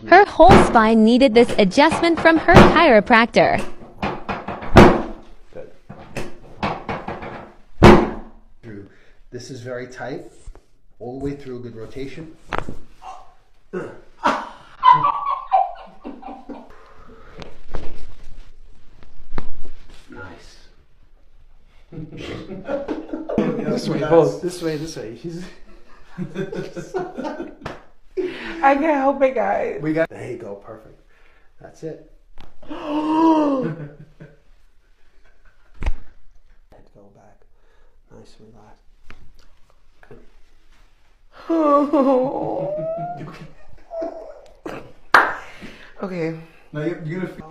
Her whole spine needed this adjustment from her chiropractor. Good. This is very tight. All the way through, good rotation. Nice. This way, both. This way, this way. She's... I can't help it, guys. We got. There you go. Perfect. That's it. Head go back. Nice, relax. Okay. Now you're gonna.